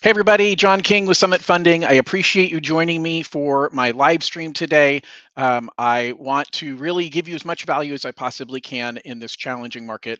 Hey everybody, John King with Summit Funding. I appreciate you joining me for my live stream today. I want to really give you as much value as I possibly can in this challenging market.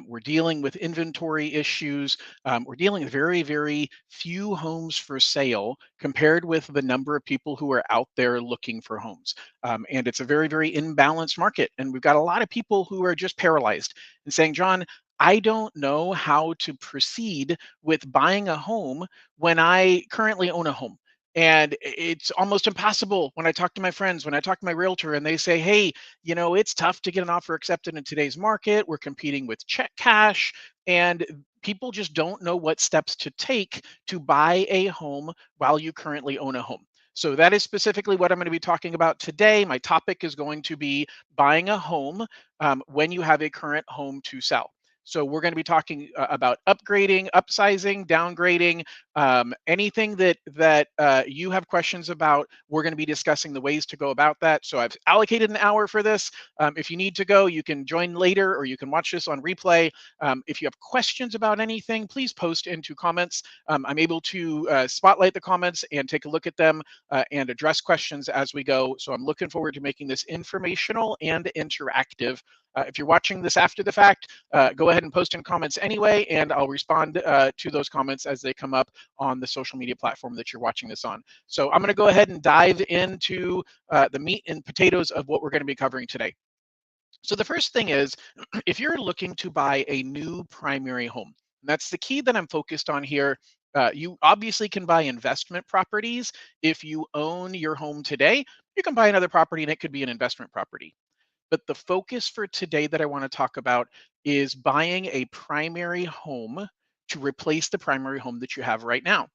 We're dealing with inventory issues. We're dealing with very, very few homes for sale compared with the number of people who are out there looking for homes. And it's a very, very imbalanced market. And we've got a lot of people who are just paralyzed and saying, John, I don't know how to proceed with buying a home when I currently own a home. And it's almost impossible when I talk to my friends, when I talk to my realtor, and they say, hey, it's tough to get an offer accepted in today's market. We're competing with check cash. And people just don't know what steps to take to buy a home while you currently own a home. So that is specifically what I'm going to be talking about today. My topic is going to be buying a home when you have a current home to sell. So we're going to be talking about upgrading, upsizing, downgrading, anything that you have questions about. We're going to be discussing the ways to go about that. So I've allocated an hour for this. If you need to go, you can join later or you can watch this on replay. If you have questions about anything, please post into comments. I'm able to spotlight the comments and take a look at them and address questions as we go. So I'm looking forward to making this informational and interactive. If you're watching this after the fact, go ahead and post in comments anyway, and I'll respond to those comments as they come up on the social media platform that you're watching this on. So I'm going to go ahead and dive into the meat and potatoes of what we're going to be covering today. So the first thing is, if you're looking to buy a new primary home, and that's the key that I'm focused on here. You obviously can buy investment properties. If you own your home today, you can buy another property and it could be an investment property. But the focus for today that I want to talk about is buying a primary home to replace the primary home that you have right now.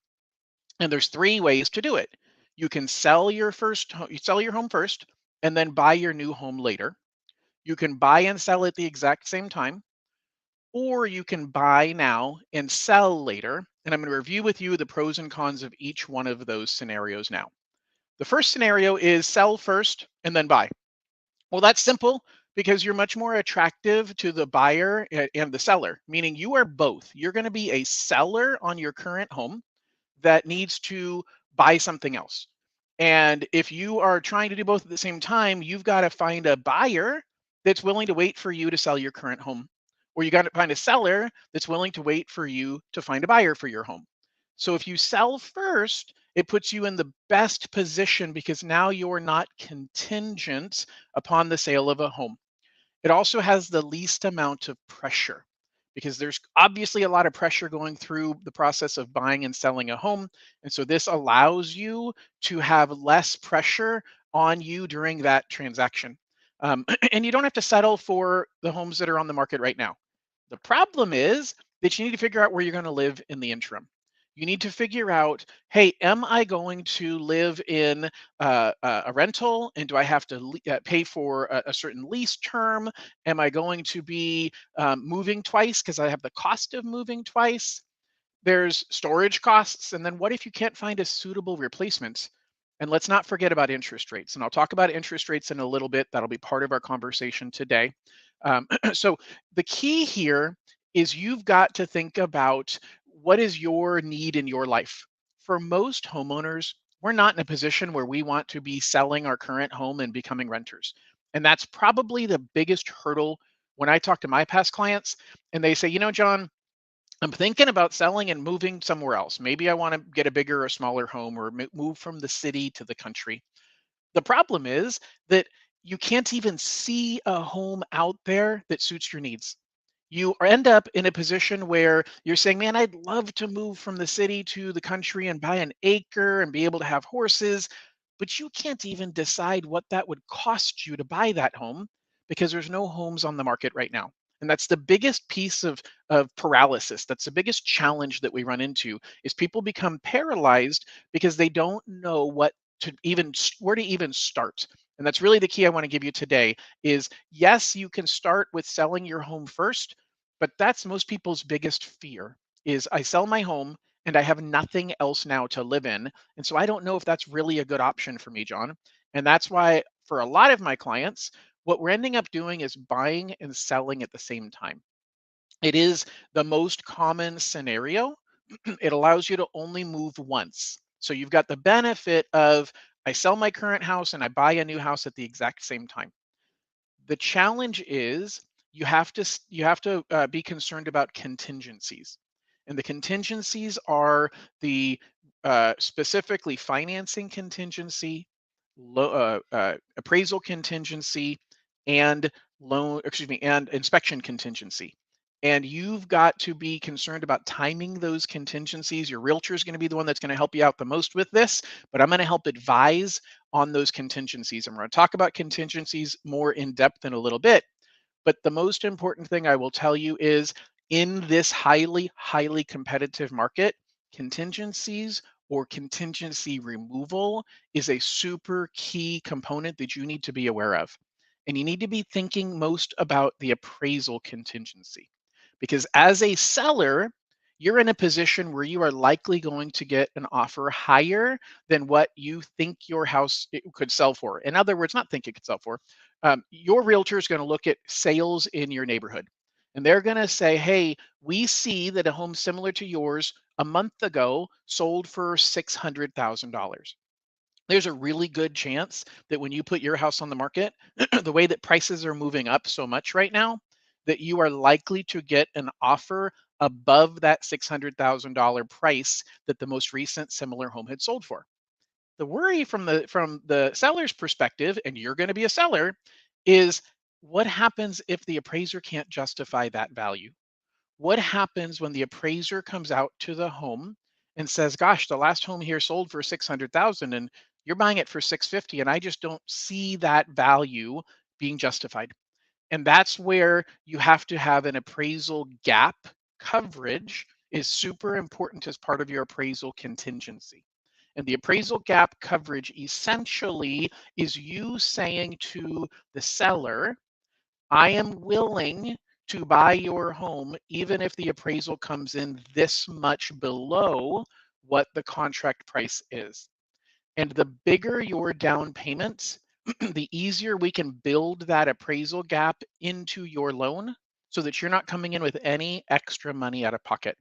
And there's three ways to do it. You can sell your you sell your home first and then buy your new home later. You can buy and sell at the exact same time, or you can buy now and sell later. And I'm going to review with you the pros and cons of each one of those scenarios now. The first scenario is sell first and then buy. Well, that's simple because you're much more attractive to the buyer and the seller, meaning you are both. You're going to be a seller on your current home that needs to buy something else. And if you are trying to do both at the same time, you've got to find a buyer that's willing to wait for you to sell your current home, or you got to find a seller that's willing to wait for you to find a buyer for your home. So if you sell first, it puts you in the best position because now you're not contingent upon the sale of a home. It also has the least amount of pressure because there's obviously a lot of pressure going through the process of buying and selling a home. And so this allows you to have less pressure on you during that transaction. And you don't have to settle for the homes that are on the market right now. The problem is that you need to figure out where you're going to live in the interim. You need to figure out, hey, am I going to live in a rental, and do I have to pay for a certain lease term? Am I going to be moving twice because I have the cost of moving twice? There's storage costs, and then what if you can't find a suitable replacement? And let's not forget about interest rates. And I'll talk about interest rates in a little bit. That'll be part of our conversation today. So the key here is you've got to think about what is your need in your life. For most homeowners, we're not in a position where we want to be selling our current home and becoming renters. And that's probably the biggest hurdle when I talk to my past clients and they say, John, I'm thinking about selling and moving somewhere else. Maybe I want to get a bigger or smaller home or move from the city to the country. The problem is that you can't even see a home out there that suits your needs. You end up in a position where you're saying, man, I'd love to move from the city to the country and buy an acre and be able to have horses, but you can't even decide what that would cost you to buy that home because there's no homes on the market right now. And that's the biggest piece of paralysis. That's the biggest challenge that we run into is people become paralyzed because they don't know where to even start. And that's really the key I want to give you today is yes, you can start with selling your home first, but that's most people's biggest fear is I sell my home and I have nothing else now to live in. And so I don't know if that's really a good option for me, John. And that's why for a lot of my clients, what we're ending up doing is buying and selling at the same time. It is the most common scenario It allows you to only move once. So you've got the benefit of I sell my current house and I buy a new house at the exact same time. The challenge is you have to be concerned about contingencies, and the contingencies are the specifically financing contingency, appraisal contingency, and and inspection contingency. And you've got to be concerned about timing those contingencies. Your realtor is going to be the one that's going to help you out the most with this, but I'm going to help advise on those contingencies. And we're going to talk about contingencies more in depth in a little bit. But the most important thing I will tell you is in this highly, highly competitive market, contingencies or contingency removal is a super key component that you need to be aware of. And you need to be thinking most about the appraisal contingency. Because as a seller, you're in a position where you are likely going to get an offer higher than what you think your house could sell for. In other words, not think it could sell for. Your realtor is going to look at sales in your neighborhood, and they're going to say, "Hey, we see that a home similar to yours a month ago sold for $600,000." There's a really good chance that when you put your house on the market, the way that prices are moving up so much right now, that you are likely to get an offer above that $600,000 price that the most recent similar home had sold for. The worry from the seller's perspective, and you're going to be a seller, is what happens if the appraiser can't justify that value? What happens when the appraiser comes out to the home and says, "Gosh, the last home here sold for 600,000 and you're buying it for 650 and I just don't see that value being justified." And that's where you have to have an appraisal gap coverage is super important as part of your appraisal contingency. And the appraisal gap coverage essentially is you saying to the seller, I am willing to buy your home even if the appraisal comes in this much below what the contract price is. And the bigger your down payment, the easier we can build that appraisal gap into your loan so that you're not coming in with any extra money out of pocket.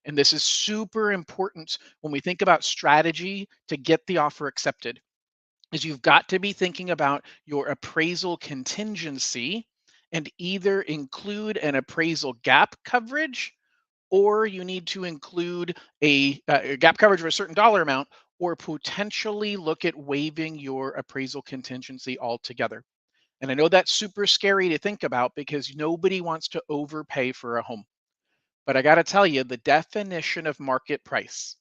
And this is super important when we think about strategy to get the offer accepted is you've got to be thinking about your appraisal contingency and either include an appraisal gap coverage or you need to include a gap coverage of a certain dollar amount or potentially look at waiving your appraisal contingency altogether. And I know that's super scary to think about because nobody wants to overpay for a home. But I got to tell you, the definition of market price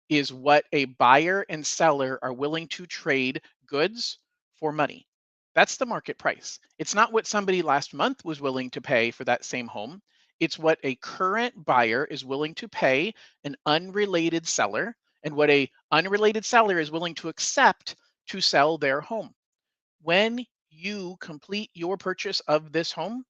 is what a buyer and seller are willing to trade goods for money. That's the market price. It's not what somebody last month was willing to pay for that same home. It's what a current buyer is willing to pay an unrelated seller and what a unrelated seller is willing to accept to sell their home. When you complete your purchase of this home,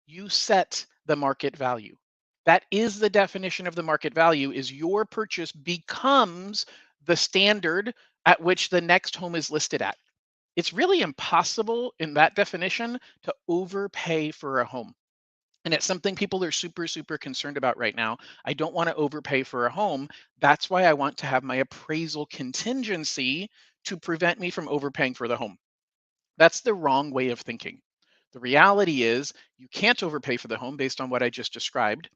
you set the market value. That is the definition of the market value is your purchase becomes the standard at which the next home is listed at. It's really impossible in that definition to overpay for a home. And it's something people are super, super concerned about right now. I don't want to overpay for a home. That's why I want to have my appraisal contingency to prevent me from overpaying for the home. That's the wrong way of thinking. The reality is you can't overpay for the home based on what I just described,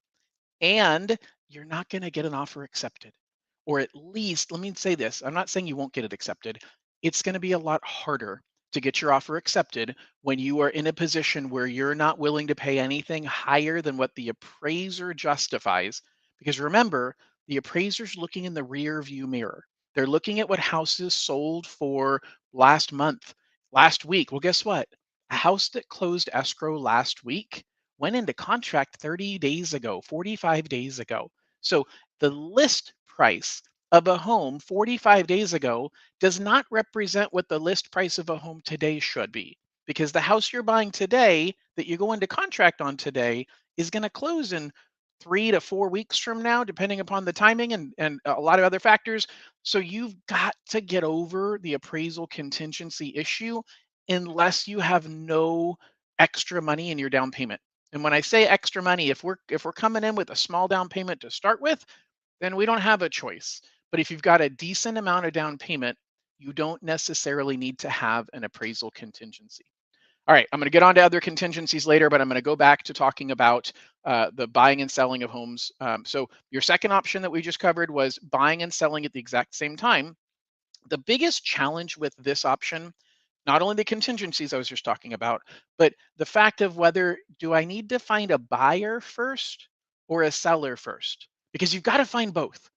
and you're not going to get an offer accepted. Or at least, let me say this, I'm not saying you won't get it accepted. It's going to be a lot harder to get your offer accepted when you are in a position where you're not willing to pay anything higher than what the appraiser justifies. Because remember, the appraiser's looking in the rear view mirror. They're looking at what houses sold for last month, last week. Well, guess what? A house that closed escrow last week went into contract 30 days ago, 45 days ago. So the list price of a home 45 days ago does not represent what the list price of a home today should be. Because the house you're buying today that you go into contract on today is going to close in 3 to 4 weeks from now, depending upon the timing and a lot of other factors. So you've got to get over the appraisal contingency issue unless you have no extra money in your down payment. And when I say extra money, if we're coming in with a small down payment to start with, then we don't have a choice. But if you've got a decent amount of down payment, you don't necessarily need to have an appraisal contingency. All right, I'm going to get on to other contingencies later, but I'm going to go back to talking about the buying and selling of homes. So, your second option that we just covered was buying and selling at the exact same time. The biggest challenge with this option, not only the contingencies I was just talking about, but the fact of whether do I need to find a buyer first or a seller first? Because you've got to find both.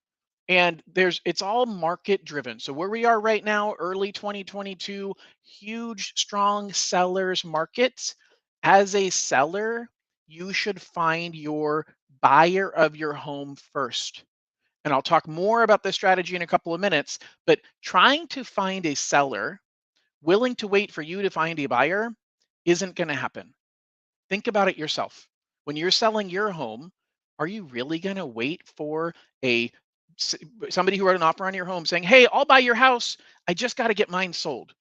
And it's all market driven. So where we are right now, early 2022, huge strong sellers markets. As a seller, you should find your buyer of your home first. And I'll talk more about this strategy in a couple of minutes, but trying to find a seller willing to wait for you to find a buyer isn't going to happen. Think about it yourself. When you're selling your home, are you really going to wait for a somebody who wrote an offer on your home saying, "Hey, I'll buy your house. I just got to get mine sold."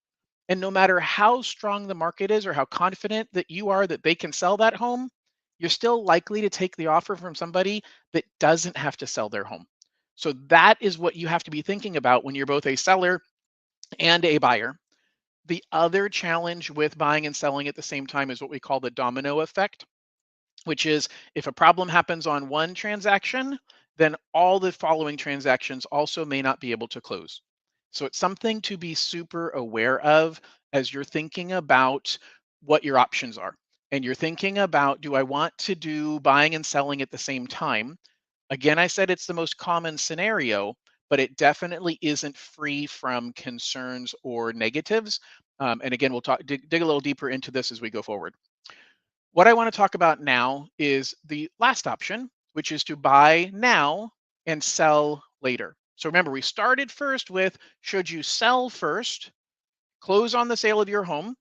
And no matter how strong the market is or how confident that you are that they can sell that home, you're still likely to take the offer from somebody that doesn't have to sell their home. So that is what you have to be thinking about when you're both a seller and a buyer. The other challenge with buying and selling at the same time is what we call the domino effect, which is if a problem happens on one transaction, then all the following transactions also may not be able to close. So it's something to be super aware of as you're thinking about what your options are. And you're thinking about, do I want to do buying and selling at the same time? Again, I said it's the most common scenario, but it definitely isn't free from concerns or negatives. And again, we'll dig a little deeper into this as we go forward. What I want to talk about now is the last option, which is to buy now and sell later. So remember, we started first with should you sell first, close on the sale of your home,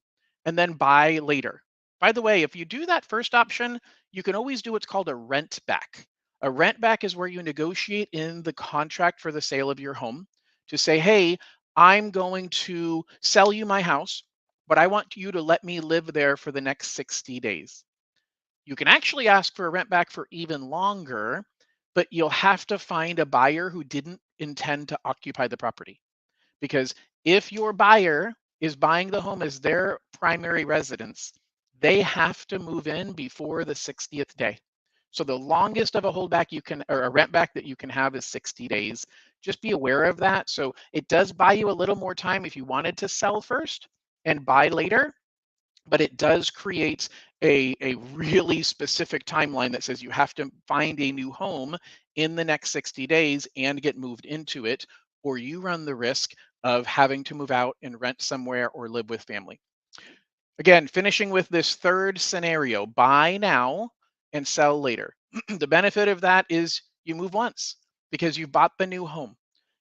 and then buy later. By the way, if you do that first option, you can always do what's called a rent back. A rent back is where you negotiate in the contract for the sale of your home to say, hey, I'm going to sell you my house, but I want you to let me live there for the next 60 days. You can actually ask for a rent back for even longer, but you'll have to find a buyer who didn't intend to occupy the property. Because if your buyer is buying the home as their primary residence, they have to move in before the 60th day. So the longest of a holdback you can, or a rent back that you can have is 60 days. Just be aware of that. So it does buy you a little more time if you wanted to sell first and buy later, but it does create a really specific timeline that says you have to find a new home in the next 60 days and get moved into it, or you run the risk of having to move out and rent somewhere or live with family. Again, finishing with this third scenario, buy now and sell later. The benefit of that is you move once because you bought the new home.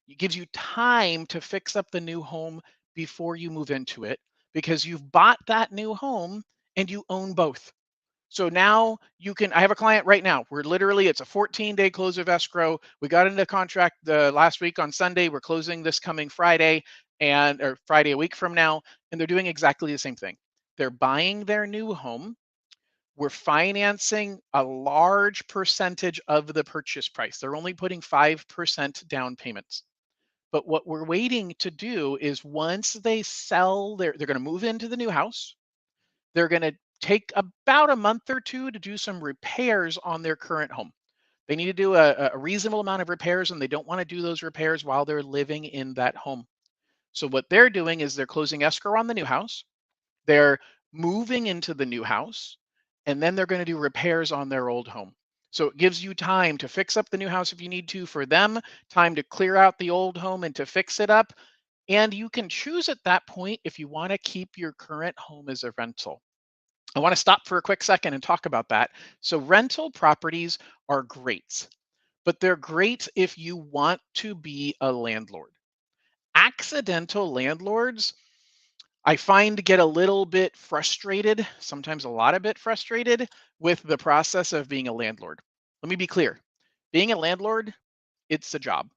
It gives you time to fix up the new home before you move into it because you've bought that new home and you own both. So now you can, I have a client right now. We're literally, it's a 14-day close of escrow. We got into contract the last week on Sunday. We're closing this coming Friday or Friday a week from now. And they're doing exactly the same thing. They're buying their new home. We're financing a large percentage of the purchase price. They're only putting 5% down payments. But what we're waiting to do is once they sell, they're going to move into the new house. They're going to take about a month or two to do some repairs on their current home. They need to do a reasonable amount of repairs, and they don't want to do those repairs while they're living in that home. So what they're doing is they're closing escrow on the new house. They're moving into the new house, and then they're going to do repairs on their old home. So it gives you time to fix up the new house if you need to for them, time to clear out the old home and to fix it up. And you can choose at that point if you want to keep your current home as a rental. I want to stop for a quick second and talk about that. So rental properties are great, but they're great if you want to be a landlord. Accidental landlords, I find, get a little bit frustrated, sometimes a lot of bit frustrated with the process of being a landlord. Let me be clear. Being a landlord, it's a job.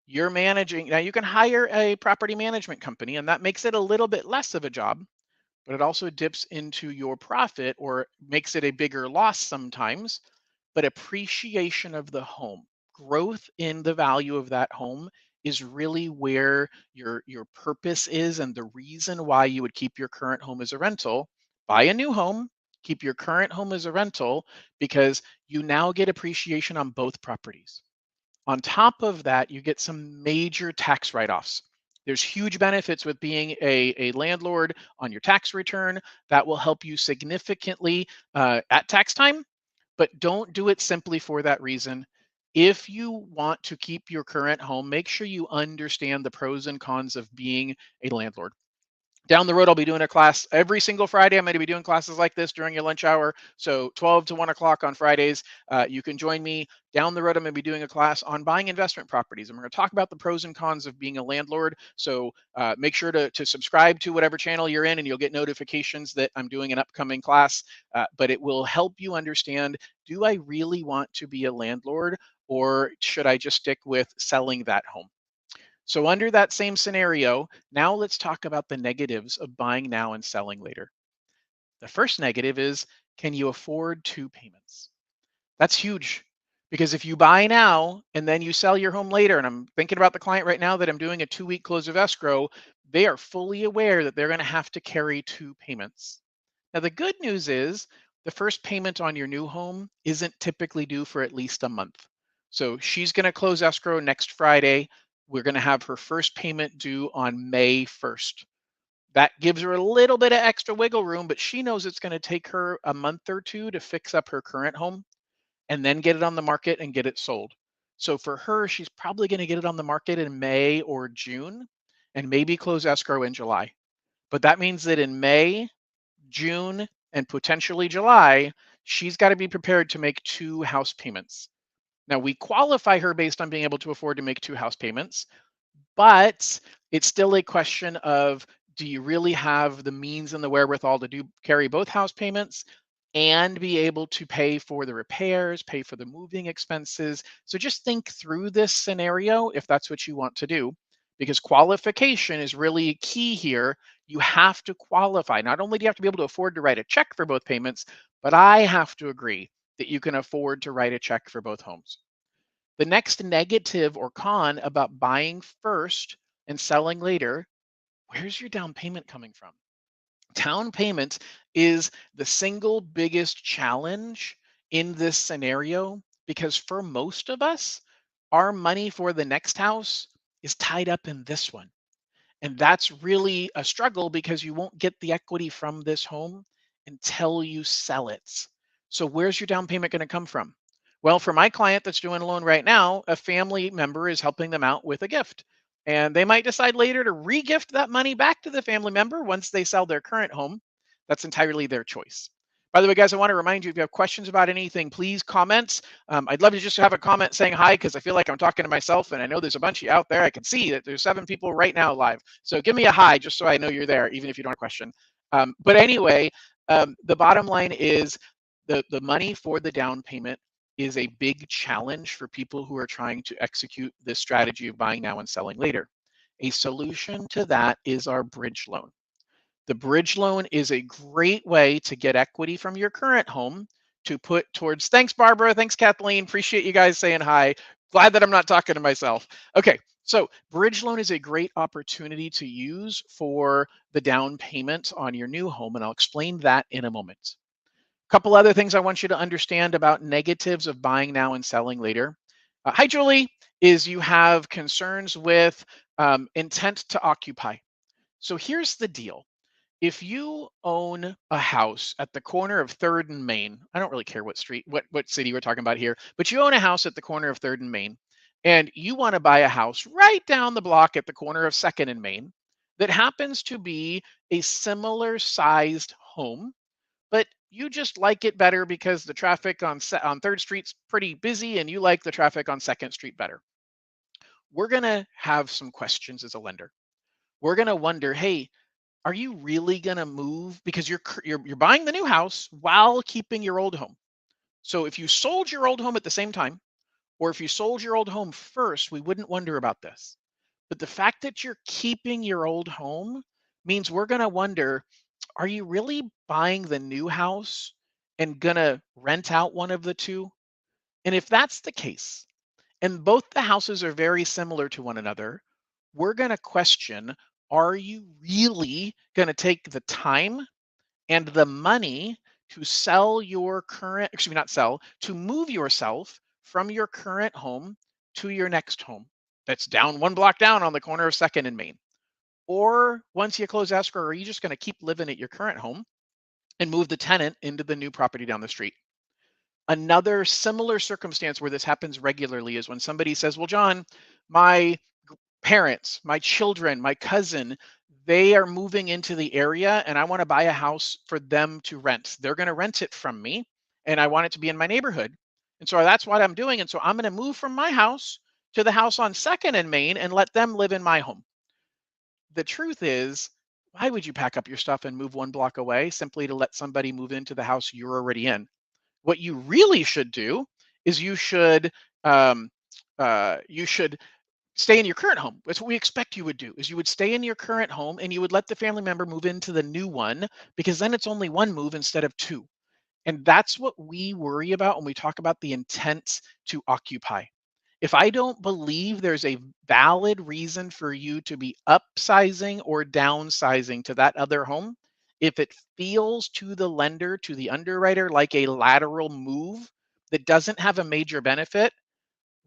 You're managing. Now you can hire a property management company and that makes it a little bit less of a job, but it also dips into your profit or makes it a bigger loss sometimes. But appreciation of the home, growth in the value of that home is really where your purpose is and the reason why you would keep your current home as a rental. Buy a new home, keep your current home as a rental because you now get appreciation on both properties. On top of that, you get some major tax write-offs. There's huge benefits with being a landlord on your tax return that will help you significantly at tax time, but don't do it simply for that reason. If you want to keep your current home, make sure you understand the pros and cons of being a landlord. Down the road, I'll be doing a class every single Friday. I'm going to be doing classes like this during your lunch hour. So 12 to 1 o'clock on Fridays, you can join me. Down the road, I'm going to be doing a class on buying investment properties. And we're going to talk about the pros and cons of being a landlord. So make sure to subscribe to whatever channel you're in, and you'll get notifications that I'm doing an upcoming class. But it will help you understand, do I really want to be a landlord, or should I just stick with selling that home? So, under that same scenario, now let's talk about the negatives of buying now and selling later. The first negative is, can you afford two payments? That's huge because if you buy now and then you sell your home later, and I'm thinking about the client right now that I'm doing a 2 week close of escrow, they are fully aware that they're going to have to carry two payments. Now, the good news is the first payment on your new home isn't typically due for at least a month. So she's going to close escrow next Friday. We're going to have her first payment due on May 1st. That gives her a little bit of extra wiggle room, but she knows it's going to take her a month or two to fix up her current home and then get it on the market and get it sold. So for her, she's probably going to get it on the market in May or June and maybe close escrow in July. But that means that in May, June, and potentially July, she's got to be prepared to make two house payments. Now, we qualify her based on being able to afford to make two house payments, but it's still a question of, do you really have the means and the wherewithal to carry both house payments and be able to pay for the repairs, pay for the moving expenses? So just think through this scenario if that's what you want to do, because qualification is really key here. You have to qualify. Not only do you have to be able to afford to write a check for both payments, but I have to agree that you can afford to write a check for both homes. The next negative or con about buying first and selling later, where's your down payment coming from? Down payment is the single biggest challenge in this scenario because for most of us, our money for the next house is tied up in this one. And that's really a struggle because you won't get the equity from this home until you sell it. So, where's your down payment going to come from? Well, for my client that's doing a loan right now, a family member is helping them out with a gift. And they might decide later to re-gift that money back to the family member once they sell their current home. That's entirely their choice. By the way, guys, I want to remind you, if you have questions about anything, please comment. I'd love to just have a comment saying hi because I feel like I'm talking to myself, and I know there's a bunch of you out there. I can see that there's 7 people right now live. So give me a hi just so I know you're there, even if you don't have a question. But anyway, the bottom line is the money for the down payment is a big challenge for people who are trying to execute this strategy of buying now and selling later. A solution to that is our bridge loan. The bridge loan is a great way to get equity from your current home to put towards. Thanks, Barbara. Thanks, Kathleen. Appreciate you guys saying hi. Glad that I'm not talking to myself. Okay, so bridge loan is a great opportunity to use for the down payment on your new home, and I'll explain that in a moment. A couple other things I want you to understand about negatives of buying now and selling later. Hi, Julie. Is you have concerns with intent to occupy. So here's the deal. If you own a house at the corner of 3rd and Main, I don't really care what street, what city we're talking about here, but you own a house at the corner of 3rd and Main, and you want to buy a house right down the block at the corner of 2nd and Main that happens to be a similar sized home, but you just like it better because the traffic on 3rd Street's pretty busy and you like the traffic on 2nd Street better. We're going to have some questions as a lender. We're going to wonder, hey, are you really going to move because you're buying the new house while keeping your old home? So if you sold your old home at the same time, or if you sold your old home first, we wouldn't wonder about this. But the fact that you're keeping your old home means we're going to wonder, are you really buying the new house and going to rent out one of the two? And if that's the case, and both the houses are very similar to one another, we're going to question, are you really going to take the time and the money to sell your current, excuse me, not sell, to move yourself from your current home to your next home that's down one block down on the corner of Second and Main? Or once you close escrow, are you just going to keep living at your current home and move the tenant into the new property down the street? Another similar circumstance where this happens regularly is when somebody says, well, John, my parents, my children, my cousin, they are moving into the area and I want to buy a house for them to rent. They're going to rent it from me and I want it to be in my neighborhood. And so that's what I'm doing. And so I'm going to move from my house to the house on Second and Main and let them live in my home. The truth is, why would you pack up your stuff and move one block away simply to let somebody move into the house you're already in? What you really should do is um, you should stay in your current home. That's what we expect you would do. Is you would stay in your current home and you would let the family member move into the new one, because then it's only one move instead of two. And that's what we worry about when we talk about the intent to occupy. If I don't believe there's a valid reason for you to be upsizing or downsizing to that other home, if it feels to the lender, to the underwriter, like a lateral move that doesn't have a major benefit,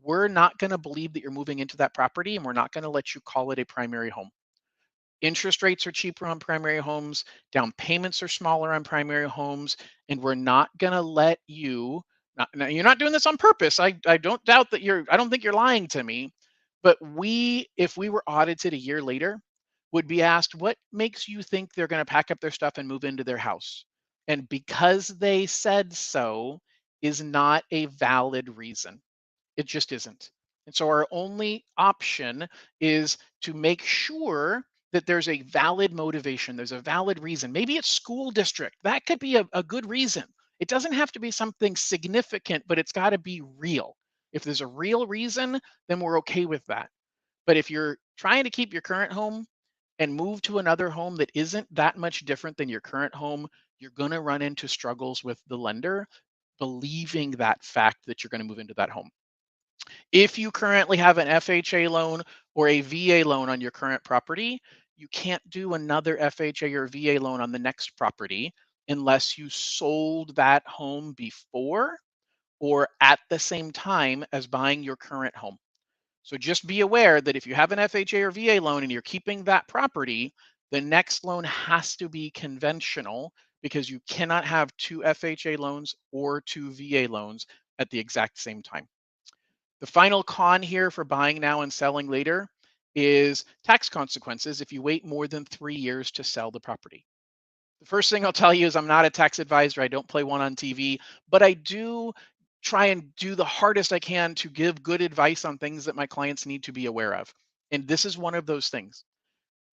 we're not going to believe that you're moving into that property and we're not going to let you call it a primary home. Interest rates are cheaper on primary homes, down payments are smaller on primary homes, and we're not going to let you. Now, you're not doing this on purpose. I don't doubt that I don't think you're lying to me, but if we were audited a year later, would be asked, what makes you think they're going to pack up their stuff and move into their house? And because they said so is not a valid reason. It just isn't. And so our only option is to make sure that there's a valid motivation, there's a valid reason. Maybe it's school district. That could be a good reason. It doesn't have to be something significant, but it's got to be real. If there's a real reason, then we're okay with that. But if you're trying to keep your current home and move to another home that isn't that much different than your current home, you're going to run into struggles with the lender believing that fact that you're going to move into that home. If you currently have an FHA loan or a VA loan on your current property, you can't do another FHA or VA loan on the next property unless you sold that home before or at the same time as buying your current home. So just be aware that if you have an FHA or VA loan and you're keeping that property, the next loan has to be conventional, because you cannot have two FHA loans or two VA loans at the exact same time. The final con here for buying now and selling later is tax consequences if you wait more than 3 years to sell the property. The first thing I'll tell you is I'm not a tax advisor. I don't play one on TV, but I do try and do the hardest I can to give good advice on things that my clients need to be aware of. And this is one of those things.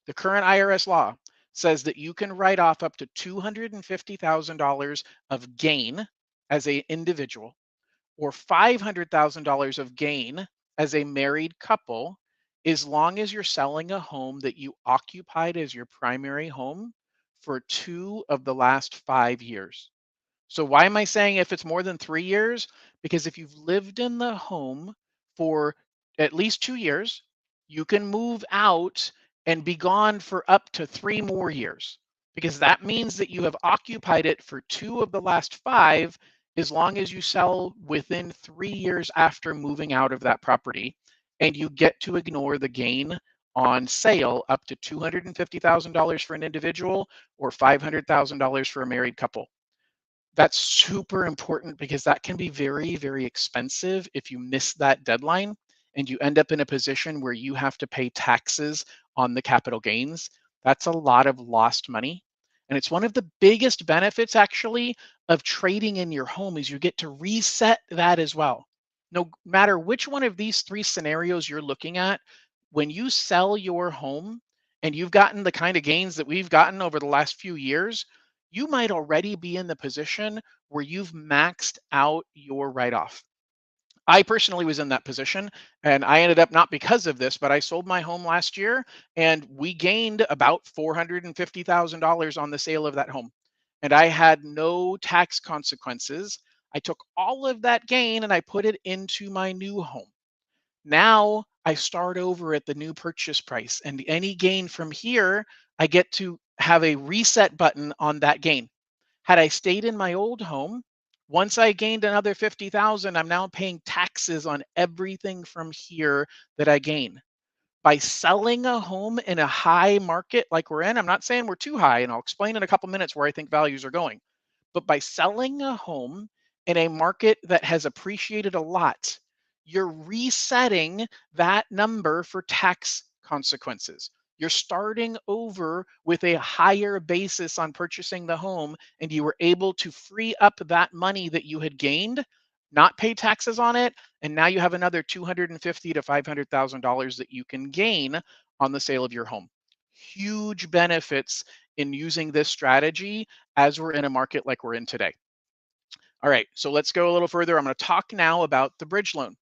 The current IRS law says that you can write off up to $250,000 of gain as an individual, or $500,000 of gain as a married couple, as long as you're selling a home that you occupied as your primary home for 2 of the last 5 years. So why am I saying if it's more than 3 years? Because if you've lived in the home for at least 2 years, you can move out and be gone for up to 3 more years. Because that means that you have occupied it for 2 of the last 5, as long as you sell within 3 years after moving out of that property. And you get to ignore the gain on sale up to $250,000 for an individual or $500,000 for a married couple. That's super important because that can be very, very expensive if you miss that deadline and you end up in a position where you have to pay taxes on the capital gains. That's a lot of lost money. And it's one of the biggest benefits actually of trading in your home is you get to reset that as well. No matter which one of these three scenarios you're looking at, when you sell your home and you've gotten the kind of gains that we've gotten over the last few years, you might already be in the position where you've maxed out your write off. I personally was in that position and I ended up, not because of this, but I sold my home last year and we gained about $450,000 on the sale of that home. And I had no tax consequences. I took all of that gain and I put it into my new home. Now I start over at the new purchase price, and any gain from here, I get to have a reset button on that gain. Had I stayed in my old home, once I gained another 50,000, I'm now paying taxes on everything from here that I gain. By selling a home in a high market like we're in, I'm not saying we're too high, and I'll explain in a couple minutes where I think values are going. But by selling a home in a market that has appreciated a lot, you're resetting that number for tax consequences. You're starting over with a higher basis on purchasing the home, and you were able to free up that money that you had gained, not pay taxes on it, and now you have another 250 to $500,000 that you can gain on the sale of your home. Huge benefits in using this strategy as we're in a market like we're in today. All right, so let's go a little further. I'm going to talk now about the bridge loan.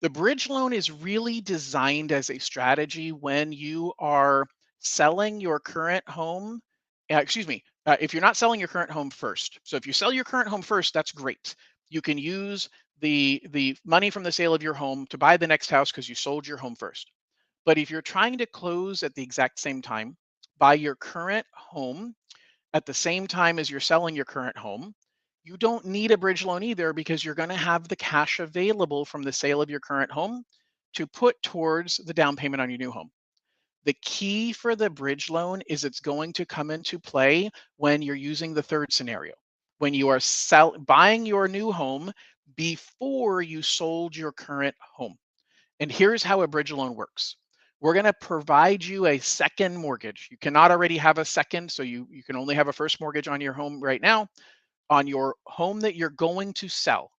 The bridge loan is really designed as a strategy when you are selling your current home. If you're not selling your current home first. So if you sell your current home first, that's great. You can use the money from the sale of your home to buy the next house because you sold your home first. But if you're trying to close at the exact same time, buy your current home at the same time as you're selling your current home, you don't need a bridge loan either because you're going to have the cash available from the sale of your current home to put towards the down payment on your new home. The key for the bridge loan is it's going to come into play when you're using the third scenario, when you are buying your new home before you sold your current home. And here's how a bridge loan works. We're going to provide you a second mortgage. You cannot already have a second, so you can only have a first mortgage on your home right now. On your home that you're going to sell,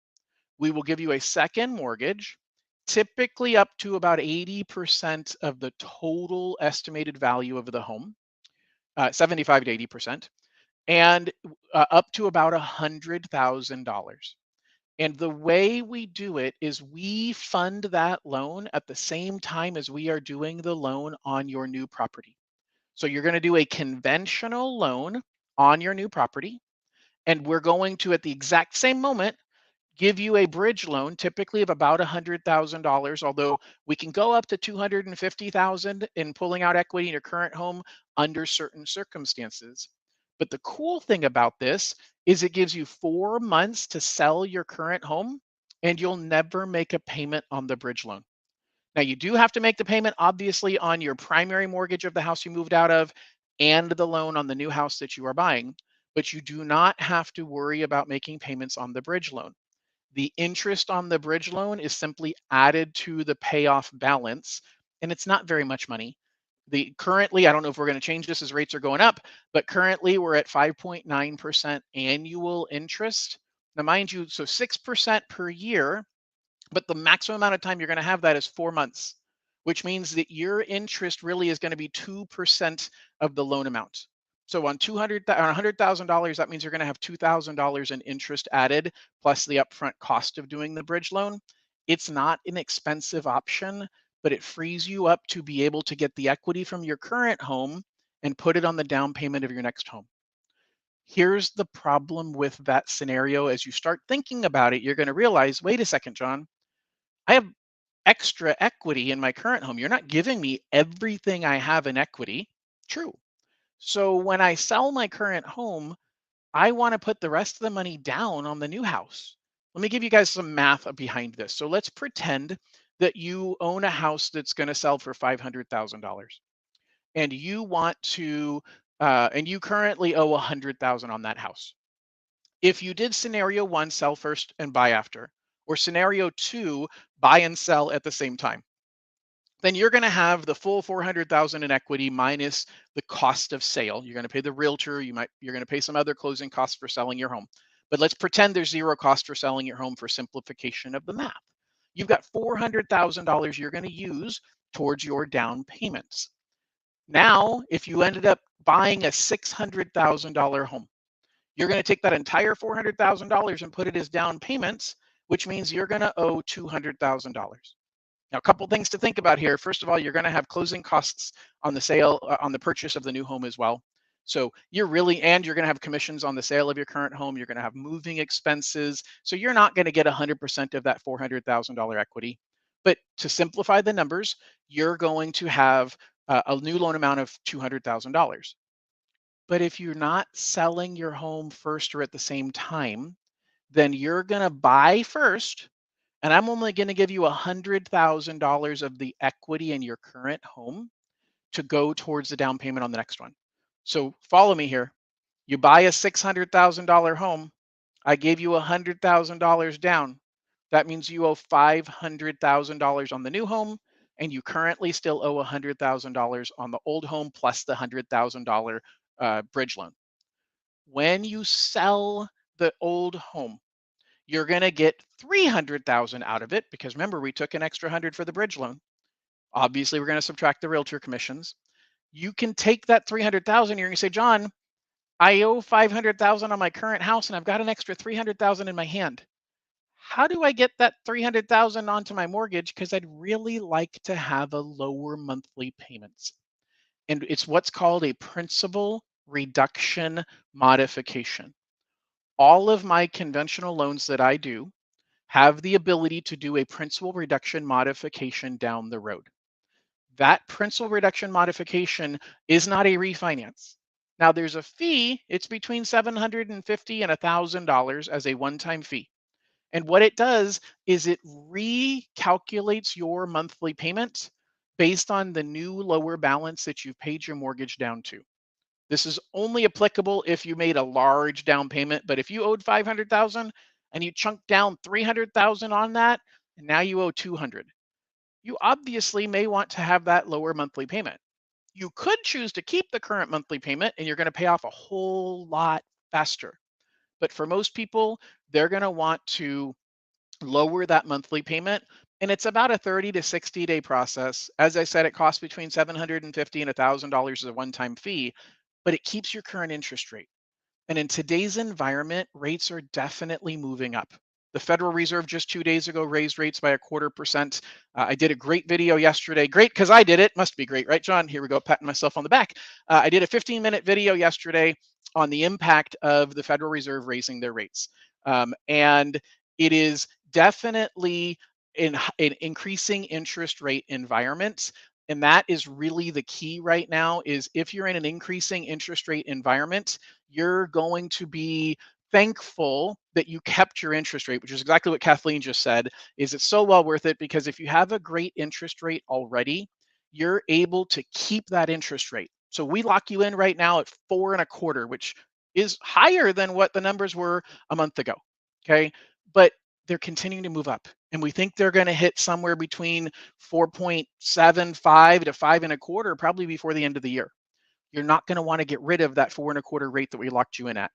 we will give you a second mortgage, typically up to about 80% of the total estimated value of the home, 75 to 80%, and up to about $100,000. And the way we do it is we fund that loan at the same time as we are doing the loan on your new property. So you're going to do a conventional loan on your new property, and we're going to, at the exact same moment, give you a bridge loan, typically of about $100,000, although we can go up to 250,000 in pulling out equity in your current home under certain circumstances. But the cool thing about this is it gives you 4 months to sell your current home, and you'll never make a payment on the bridge loan. Now, you do have to make the payment, obviously, on your primary mortgage of the house you moved out of and the loan on the new house that you are buying, but you do not have to worry about making payments on the bridge loan. The interest on the bridge loan is simply added to the payoff balance, and it's not very much money. Currently, I don't know if we're going to change this as rates are going up, but currently we're at 5.9% annual interest. Now, mind you, so 6% per year, but the maximum amount of time you're going to have that is 4 months, which means that your interest really is going to be 2% of the loan amount. So on $100,000, that means you're going to have $2,000 in interest added plus the upfront cost of doing the bridge loan. It's not an expensive option, but it frees you up to be able to get the equity from your current home and put it on the down payment of your next home. Here's the problem with that scenario. As you start thinking about it, you're going to realize, wait a second, John, I have extra equity in my current home. You're not giving me everything I have in equity. True. So when I sell my current home, I want to put the rest of the money down on the new house. Let me give you guys some math behind this. So let's pretend that you own a house that's going to sell for $500,000, and you want to, and you currently owe 100,000 on that house. If you did scenario one, sell first and buy after, or scenario two, buy and sell at the same time, then you're going to have the full 400,000 in equity minus the cost of sale. You're going to pay the realtor, you're going to pay some other closing costs for selling your home. But let's pretend there's zero cost for selling your home for simplification of the math. You've got $400,000 you're going to use towards your down payments. Now, if you ended up buying a $600,000 home, you're going to take that entire $400,000 and put it as down payments, which means you're going to owe $200,000. Now, a couple things to think about here. First of all, you're going to have closing costs on the sale, on the purchase of the new home as well. So you're going to have commissions on the sale of your current home. You're going to have moving expenses. So you're not going to get 100% of that $400,000 equity. But to simplify the numbers, you're going to have a new loan amount of $200,000. But if you're not selling your home first or at the same time, then you're going to buy first, and I'm only going to give you $100,000 of the equity in your current home to go towards the down payment on the next one. So follow me here. You buy a $600,000 home. I gave you $100,000 down. That means you owe $500,000 on the new home, and you currently still owe $100,000 on the old home plus the $100,000 bridge loan. When you sell the old home, you're going to get 300,000 out of it because remember we took an extra 100 for the bridge loan. Obviously, we're going to subtract the realtor commissions. You can take that 300,000. You're going to say, John, I owe 500,000 on my current house, and I've got an extra 300,000 in my hand. How do I get that 300,000 onto my mortgage? Because I'd really like to have a lower monthly payments. And it's what's called a principal reduction modification. All of my conventional loans that I do have the ability to do a principal reduction modification down the road. That principal reduction modification is not a refinance. Now there's a fee, it's between $750 and $1,000 as a one-time fee. And what it does is it recalculates your monthly payment based on the new lower balance that you've paid your mortgage down to. This is only applicable if you made a large down payment, but if you owed 500,000 and you chunked down 300,000 on that, and now you owe 200, you obviously may want to have that lower monthly payment. You could choose to keep the current monthly payment and you're going to pay off a whole lot faster. But for most people, they're going to want to lower that monthly payment. And it's about a 30 to 60-day process. As I said, it costs between $750 and $1,000 as a one-time fee, but it keeps your current interest rate. And in today's environment, rates are definitely moving up. The Federal Reserve just 2 days ago raised rates by 1/4%. I did a great video yesterday. Great because I did it. Must be great, right, John? Here we go, patting myself on the back. I did a 15-minute video yesterday on the impact of the Federal Reserve raising their rates. And it is definitely in an increasing interest rate environment. And that is really the key right now is if you're in an increasing interest rate environment, you're going to be thankful that you kept your interest rate, which is exactly what Kathleen just said, is it's so well worth it because if you have a great interest rate already, you're able to keep that interest rate. So we lock you in right now at 4.25, which is higher than what the numbers were a month ago. Okay. But they're continuing to move up. And we think they're going to hit somewhere between 4.75 to 5.25 probably before the end of the year. You're not going to want to get rid of that 4.25 rate that we locked you in at.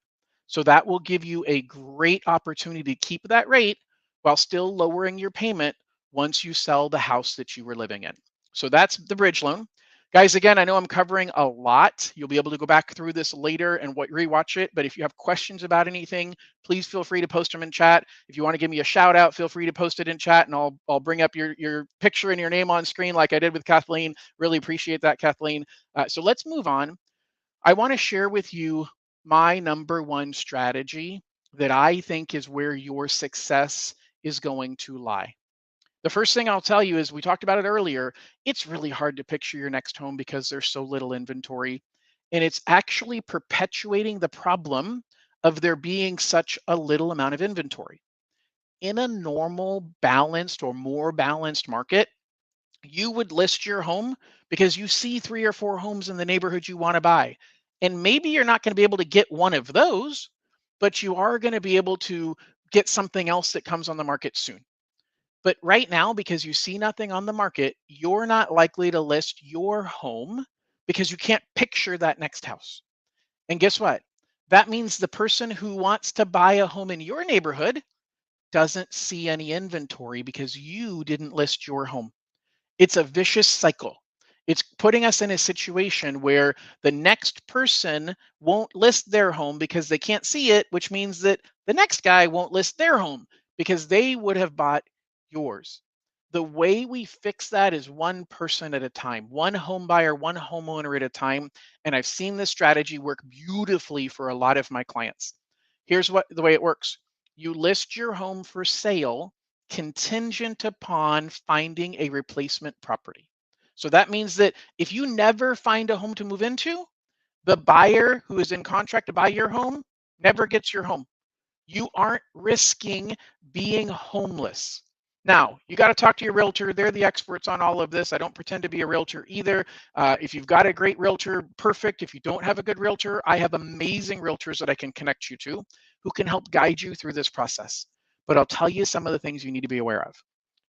So that will give you a great opportunity to keep that rate while still lowering your payment once you sell the house that you were living in. So that's the bridge loan. Guys, again, I know I'm covering a lot. You'll be able to go back through this later and rewatch it. But if you have questions about anything, please feel free to post them in chat. If you want to give me a shout out, feel free to post it in chat and I'll bring up your picture and your name on screen like I did with Kathleen. Really appreciate that, Kathleen. So let's move on. I want to share with you my number one strategy that I think is where your success is going to lie. The first thing I'll tell you is we talked about it earlier. It's really hard to picture your next home because there's so little inventory. And it's actually perpetuating the problem of there being such a little amount of inventory. In a normal, balanced, or more balanced market, you would list your home because you see 3 or 4 homes in the neighborhood you want to buy. And maybe you're not going to be able to get one of those, but you are going to be able to get something else that comes on the market soon. But right now, because you see nothing on the market, you're not likely to list your home because you can't picture that next house. And guess what? That means the person who wants to buy a home in your neighborhood doesn't see any inventory because you didn't list your home. It's a vicious cycle. It's putting us in a situation where the next person won't list their home because they can't see it, which means that the next guy won't list their home because they would have bought yours. The way we fix that is one person at a time, one home buyer, one homeowner at a time. And I've seen this strategy work beautifully for a lot of my clients. Here's what the way it works. You list your home for sale contingent upon finding a replacement property. So that means that if you never find a home to move into, the buyer who is in contract to buy your home never gets your home. You aren't risking being homeless. Now, you got to talk to your realtor. They're the experts on all of this. I don't pretend to be a realtor either. If you've got a great realtor, perfect. If you don't have a good realtor, I have amazing realtors that I can connect you to who can help guide you through this process. But I'll tell you some of the things you need to be aware of.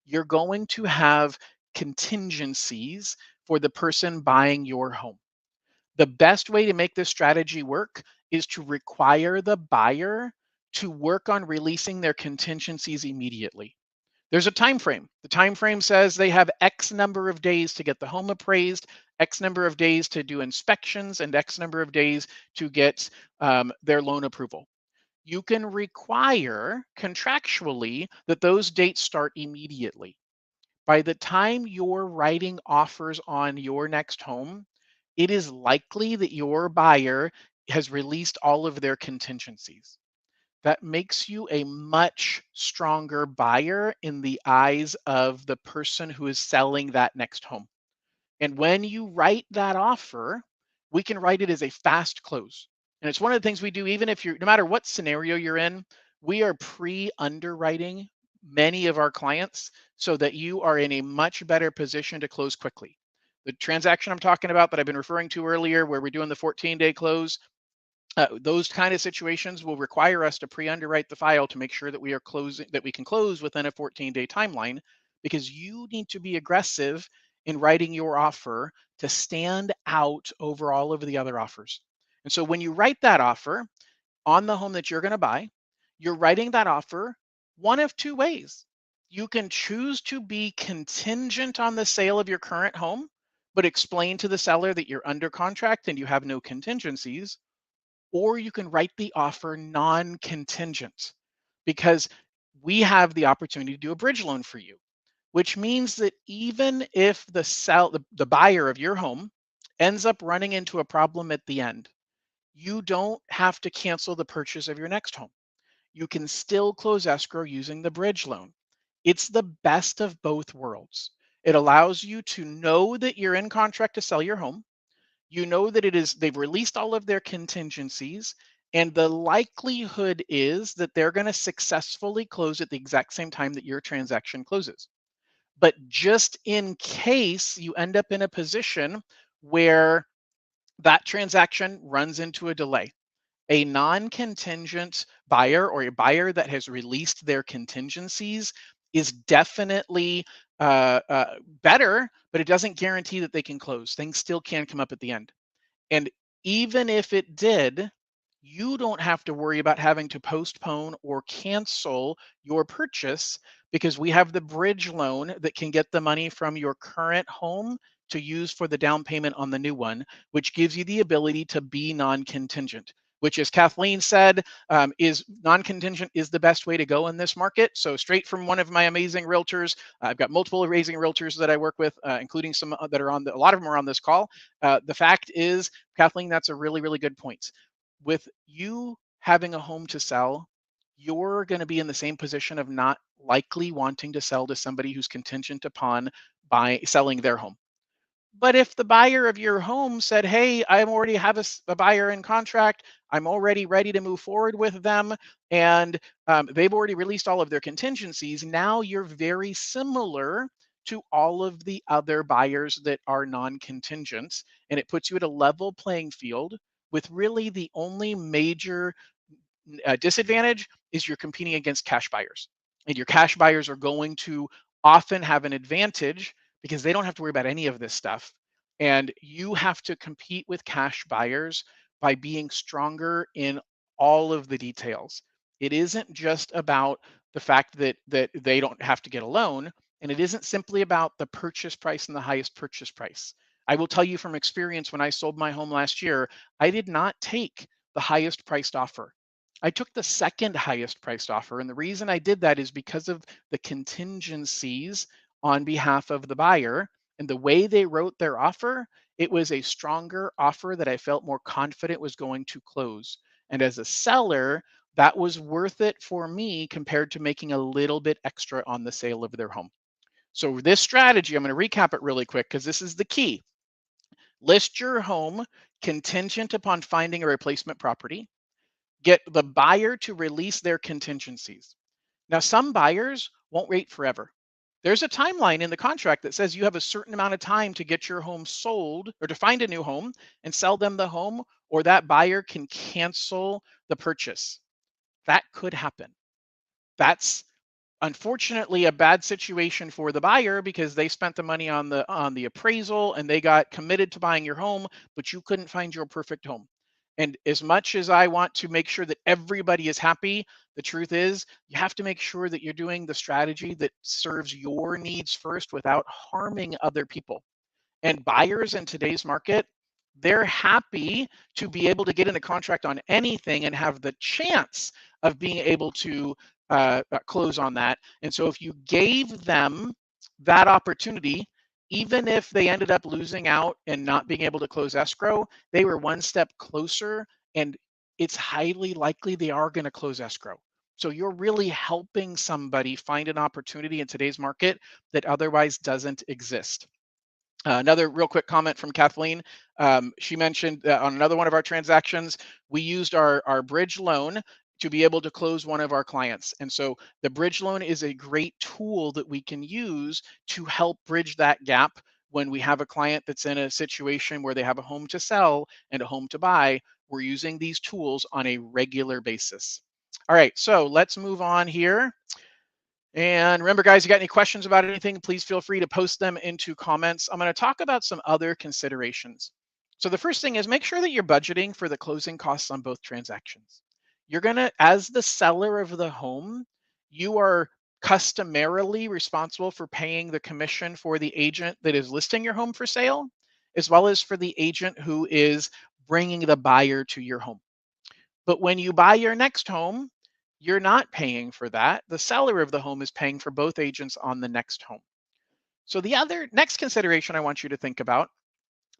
You're going to have contingencies for the person buying your home. The best way to make this strategy work is to require the buyer to work on releasing their contingencies immediately. There's a time frame. The time frame says they have X number of days to get the home appraised, X number of days to do inspections, and X number of days to get their loan approval. You can require contractually that those dates start immediately. By the time you're writing offers on your next home, it is likely that your buyer has released all of their contingencies. That makes you a much stronger buyer in the eyes of the person who is selling that next home. And when you write that offer, we can write it as a fast close. And it's one of the things we do, even if you're, no matter what scenario you're in, we are pre underwriting many of our clients so that you are in a much better position to close quickly. The transaction I'm talking about that I've been referring to earlier, where we're doing the 14-day close, those kind of situations will require us to pre-underwrite the file to make sure that we are closing, that we can close within a 14-day timeline, because you need to be aggressive in writing your offer to stand out over all of the other offers. And so when you write that offer on the home that you're going to buy, you're writing that offer one of two ways. You can choose to be contingent on the sale of your current home, but explain to the seller that you're under contract and you have no contingencies, or you can write the offer non-contingent, because we have the opportunity to do a bridge loan for you, which means that even if the buyer of your home ends up running into a problem at the end, you don't have to cancel the purchase of your next home. You can still close escrow using the bridge loan. It's the best of both worlds. It allows you to know that you're in contract to sell your home. You know that they've released all of their contingencies, and the likelihood is that they're going to successfully close at the exact same time that your transaction closes. But just in case you end up in a position where that transaction runs into a delay, a non-contingent buyer, or a buyer that has released their contingencies, is definitely better, but it doesn't guarantee that they can close. Things still can come up at the end. And even if it did, you don't have to worry about having to postpone or cancel your purchase, because we have the bridge loan that can get the money from your current home to use for the down payment on the new one, which gives you the ability to be non-contingent, which, as Kathleen said, is non-contingent is the best way to go in this market. So straight from one of my amazing realtors, I've got multiple amazing realtors that I work with, including some that are a lot of them are on this call. The fact is, Kathleen, that's a really, really good point. With you having a home to sell, you're going to be in the same position of not likely wanting to sell to somebody who's contingent upon selling their home. But if the buyer of your home said, "Hey, I already have a buyer in contract, I'm already ready to move forward with them, and they've already released all of their contingencies," now you're very similar to all of the other buyers that are non-contingent, and it puts you at a level playing field, with really the only major disadvantage is you're competing against cash buyers. And your cash buyers are going to often have an advantage because they don't have to worry about any of this stuff. And you have to compete with cash buyers by being stronger in all of the details. It isn't just about the fact that they don't have to get a loan, and it isn't simply about the purchase price and the highest purchase price. I will tell you from experience, when I sold my home last year, I did not take the highest priced offer. I took the second highest priced offer. And the reason I did that is because of the contingencies on behalf of the buyer and the way they wrote their offer. It was a stronger offer that I felt more confident was going to close. And as a seller, That was worth it for me compared to making a little bit extra on the sale of their home. So this strategy, I'm going to recap it really quick because this is the key. List your home contingent upon finding a replacement property. Get the buyer to release their contingencies. Now, some buyers won't wait forever. There's a timeline in the contract that says you have a certain amount of time to get your home sold or to find a new home and sell them the home, or that buyer can cancel the purchase. That could happen. That's unfortunately a bad situation for the buyer because they spent the money on the appraisal and they got committed to buying your home, but you couldn't find your perfect home. And as much as I want to make sure that everybody is happy, the truth is you have to make sure that you're doing the strategy that serves your needs first without harming other people. And buyers in today's market, they're happy to be able to get in a contract on anything and have the chance of being able to close on that. And so if you gave them that opportunity, even if they ended up losing out and not being able to close escrow, they were one step closer, and it's highly likely they are going to close escrow. So you're really helping somebody find an opportunity in today's market that otherwise doesn't exist. Another real quick comment from Kathleen. She mentioned on another one of our transactions, we used our bridge loan to be able to close one of our clients. And so the bridge loan is a great tool that we can use to help bridge that gap when we have a client that's in a situation where they have a home to sell and a home to buy. We're using these tools on a regular basis. All right, so let's move on here. And remember, guys, you got any questions about anything, please feel free to post them into comments. I'm going to talk about some other considerations. So the first thing is make sure that you're budgeting for the closing costs on both transactions. You're going to, as the seller of the home, you are customarily responsible for paying the commission for the agent that is listing your home for sale, as well as for the agent who is bringing the buyer to your home. But when you buy your next home, you're not paying for that. The seller of the home is paying for both agents on the next home. So the other next consideration I want you to think about,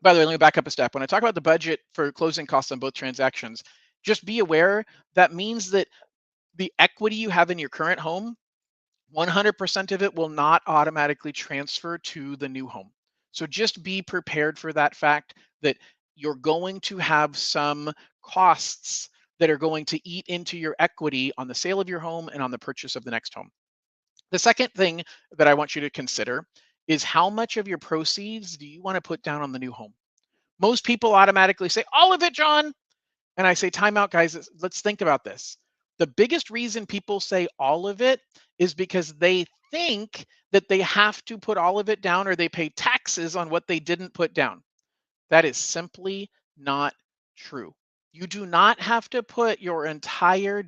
by the way, let me back up a step. When I talk about the budget for closing costs on both transactions, just be aware that means that the equity you have in your current home, 100% of it will not automatically transfer to the new home. So just be prepared for that fact that you're going to have some costs that are going to eat into your equity on the sale of your home and on the purchase of the next home. The second thing that I want you to consider is how much of your proceeds do you want to put down on the new home? Most people automatically say, all of it, John. And I say, time out, guys. Let's think about this. The biggest reason people say all of it is because they think that they have to put all of it down or they pay taxes on what they didn't put down. That is simply not true. You do not have to put your entire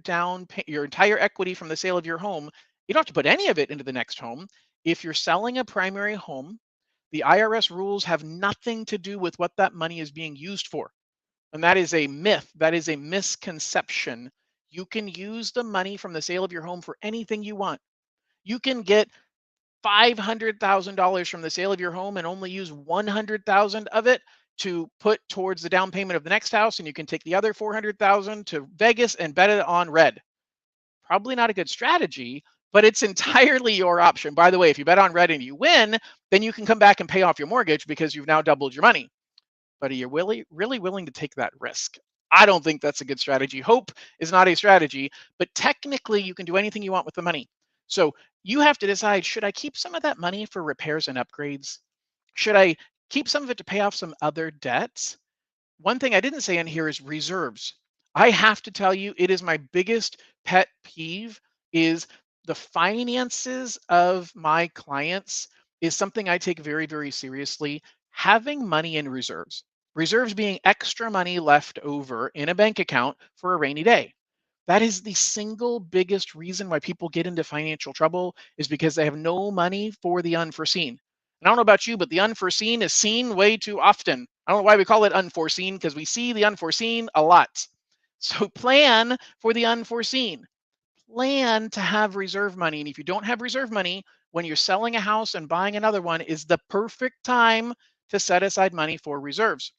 your entire equity from the sale of your home. You don't have to put any of it into the next home. If you're selling a primary home, the IRS rules have nothing to do with what that money is being used for. And that is a myth. That is a misconception. You can use the money from the sale of your home for anything you want. You can get $500,000 from the sale of your home and only use 100,000 of it to put towards the down payment of the next house, and you can take the other 400,000 to Vegas and bet it on red. Probably not a good strategy, but it's entirely your option. By the way, if you bet on red and you win, then you can come back and pay off your mortgage because you've now doubled your money. But are you really willing to take that risk? I don't think that's a good strategy. Hope is not a strategy, but technically you can do anything you want with the money. So you have to decide, should I keep some of that money for repairs and upgrades? Should I keep some of it to pay off some other debts? One thing I didn't say in here is reserves. I have to tell you, it is my biggest pet peeve is the finances of my clients is something I take very, very seriously. Having money in reserves, reserves being extra money left over in a bank account for a rainy day. That is the single biggest reason why people get into financial trouble is because they have no money for the unforeseen. And I don't know about you, but the unforeseen is seen way too often. I don't know why we call it unforeseen because we see the unforeseen a lot. So plan for the unforeseen. Plan to have reserve money. And if you don't have reserve money, when you're selling a house and buying another one is the perfect time to set aside money for reserves.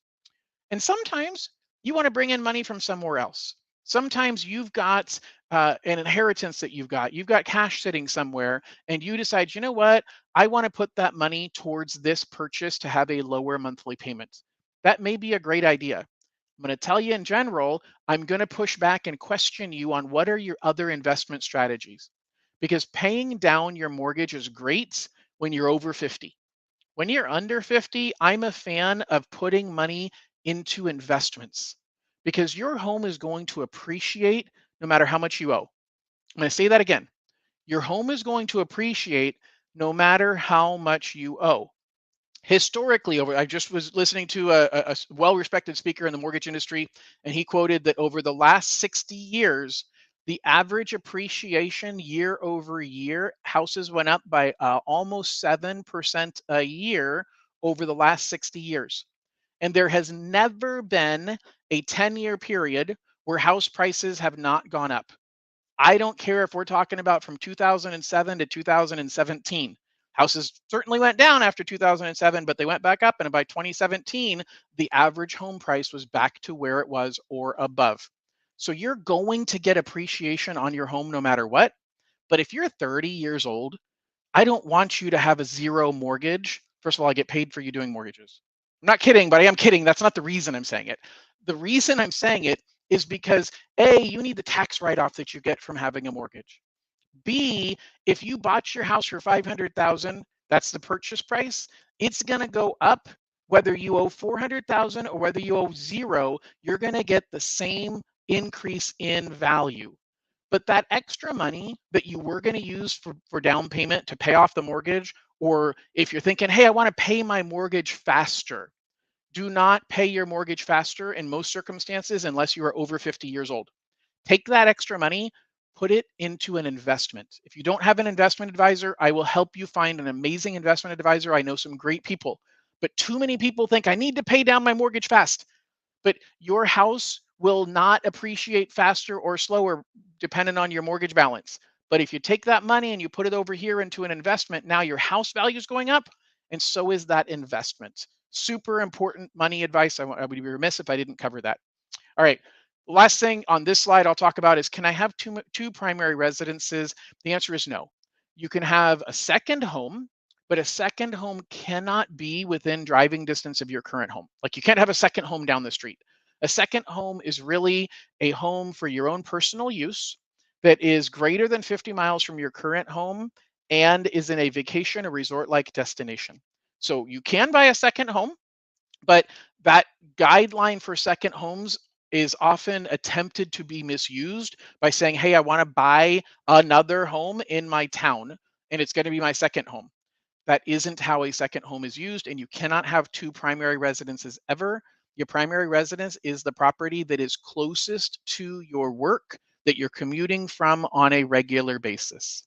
And sometimes you want to bring in money from somewhere else. Sometimes you've got an inheritance that you've got cash sitting somewhere, and you decide, you know what, I want to put that money towards this purchase to have a lower monthly payment. That may be a great idea. I'm going to tell you in general, I'm going to push back and question you on what are your other investment strategies. Because paying down your mortgage is great when you're over 50. When you're under 50, I'm a fan of putting money into investments because your home is going to appreciate no matter how much you owe. I'm going to say that again. Your home is going to appreciate no matter how much you owe. Historically, over I just was listening to a well-respected speaker in the mortgage industry, and he quoted that over the last 60 years, the average appreciation year over year, houses went up by almost 7% a year over the last 60 years. And there has never been a 10-year period where house prices have not gone up. I don't care if we're talking about from 2007 to 2017. Houses certainly went down after 2007, but they went back up. And by 2017, the average home price was back to where it was or above. So you're going to get appreciation on your home no matter what. But if you're 30 years old, I don't want you to have a zero mortgage. First of all, I get paid for you doing mortgages. I'm not kidding, but I am kidding. That's not the reason I'm saying it. The reason I'm saying it is because A, you need the tax write-off that you get from having a mortgage. B, if you bought your house for 500,000, that's the purchase price, it's going to go up whether you owe 400,000 or whether you owe zero, you're going to get the same increase in value. But that extra money that you were going to use for down payment to pay off the mortgage, or if you're thinking, hey, I want to pay my mortgage faster, do not pay your mortgage faster in most circumstances unless you are over 50 years old. Take that extra money, put it into an investment. If you don't have an investment advisor, I will help you find an amazing investment advisor. I know some great people, but too many people think I need to pay down my mortgage fast. But your house will not appreciate faster or slower depending on your mortgage balance. But if you take that money and you put it over here into an investment, now your house value is going up, and so is that investment. Super important money advice. I would be remiss if I didn't cover that. All right. Last thing on this slide I'll talk about is, can I have two primary residences? The answer is no. You can have a second home, but a second home cannot be within driving distance of your current home. Like, you can't have a second home down the street. A second home is really a home for your own personal use that is greater than 50 miles from your current home and is in a vacation or resort like destination. So you can buy a second home, but that guideline for second homes is often attempted to be misused by saying, hey, I want to buy another home in my town and it's going to be my second home. That isn't how a second home is used, and you cannot have two primary residences ever. Your primary residence is the property that is closest to your work that you're commuting from on a regular basis.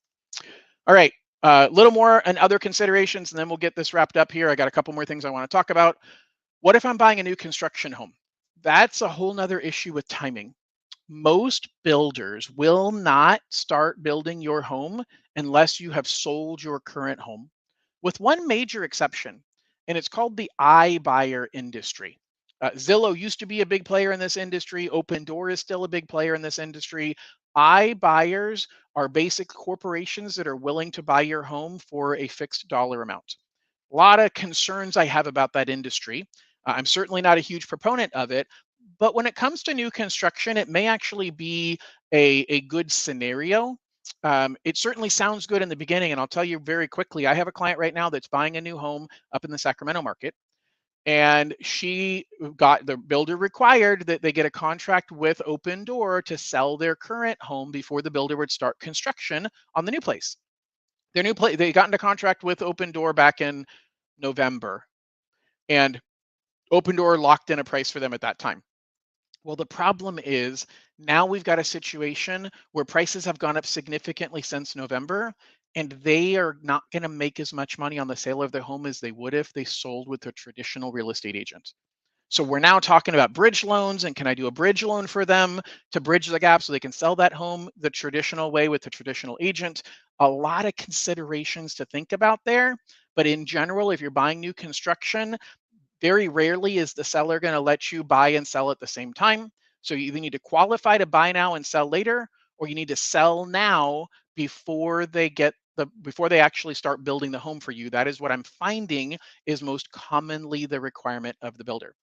All right, a little more and other considerations, and then we'll get this wrapped up here. I got a couple more things I want to talk about. What if I'm buying a new construction home? That's a whole nother issue with timing. Most builders will not start building your home unless you have sold your current home, with one major exception, and it's called the iBuyer industry. Zillow used to be a big player in this industry. Open Door is still a big player in this industry. iBuyers are basic corporations that are willing to buy your home for a fixed dollar amount. A lot of concerns I have about that industry. I'm certainly not a huge proponent of it, but when it comes to new construction, it may actually be a good scenario. It certainly sounds good in the beginning, and I'll tell you very quickly, I have a client right now that's buying a new home up in the Sacramento market, and she got the builder required that they get a contract with Open Door to sell their current home before the builder would start construction on the new place. Their new place, they got into contract with Open Door back in November, and Open Door locked in a price for them at that time. Well, the problem is now we've got a situation where prices have gone up significantly since November, and they are not going to make as much money on the sale of their home as they would if they sold with a traditional real estate agent. So we're now talking about bridge loans, and can I do a bridge loan for them to bridge the gap so they can sell that home the traditional way with the traditional agent? A lot of considerations to think about there. But in general, if you're buying new construction, very rarely is the seller going to let you buy and sell at the same time. So you either need to qualify to buy now and sell later, or you need to sell now before they actually start building the home for you. That is what I'm finding is most commonly the requirement of the builder.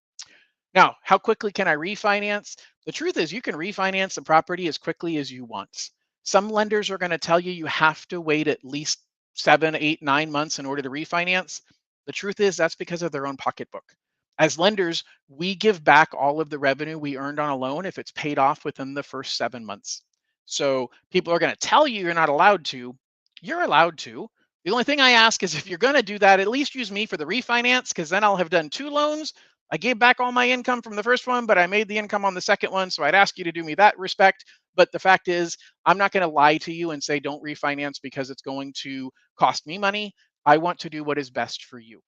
Now, how quickly can I refinance? The truth is, you can refinance the property as quickly as you want. Some lenders are going to tell you you have to wait at least 7, 8, 9 months in order to refinance. The truth is, that's because of their own pocketbook. As lenders, we give back all of the revenue we earned on a loan if it's paid off within the first 7 months. So people are going to tell you you're not allowed to. You're allowed to. The only thing I ask is if you're going to do that, at least use me for the refinance, because then I'll have done two loans. I gave back all my income from the first one, but I made the income on the second one. So I'd ask you to do me that respect. But the fact is, I'm not going to lie to you and say don't refinance because it's going to cost me money. I want to do what is best for you.